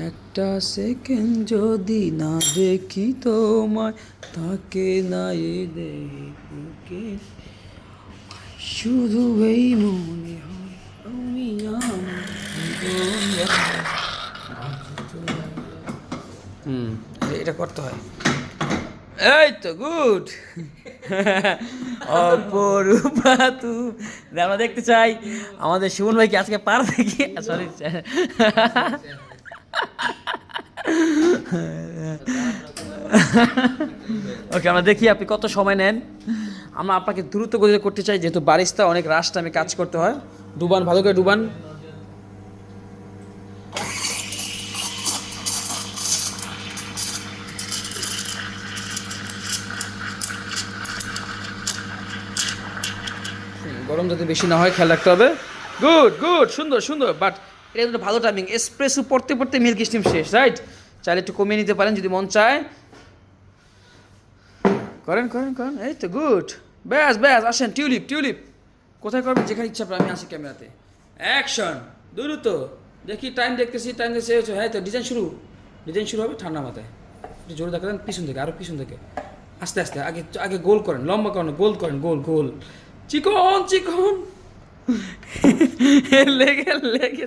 একটা সেকেন্ড যদি না দেখি তোমায়, তাকে না এ দেখে শুধু এই মনে হয় তুমি এটা করতে হয়। এই তো গুড। অপরূপা তুমি, আমরা দেখতে চাই আমাদের সুমন ভাইকে আজকে পার দেখি। সরি, ওকে, আমরা দেখি আপনি কত সময় নেন। আমরা আপনাকে দ্রুত গতিতে করতে চাই, যেহেতু বারিস্তা অনেক রাশ টাইমে কাজ করতে হয়। ডুবান, ভালো করে ডুবান। গরম যাতে বেশি না হয় খেয়াল রাখতে হবে। গুড গুড, সুন্দর সুন্দর। বাট এটা কিন্তু ভালো টাইমিং। এসপ্রেসো পড়তে পড়তে মিল্ক স্টিম শেষ, রাইট? চাইলে একটু কমিয়ে নিতে পারেন যদি মন চায়। করেন করেন করেন, এই তো গুড। ব্যাস ব্যাস, আসেন। টিউলিপ টিউলিপ কোথায় করবেন? যেখানে ইচ্ছা আপনার। আমি আসি ক্যামেরাতে। অ্যাকশন। দ্রুত দেখি, টাইম দেখতেছি, টাইম দেখতেছি। হ্যাঁ তো ডিজাইন শুরু, ডিজাইন শুরু হবে ঠান্ডা মাথায়। একটু জোরে দেখালেন, পিছন থেকে, আরও পিছন থেকে। আস্তে আস্তে, আগে আগে গোল করেন, লম্বা করেন, গোল করেন, গোল গোল। চিকন চিকন। লেগে লেগে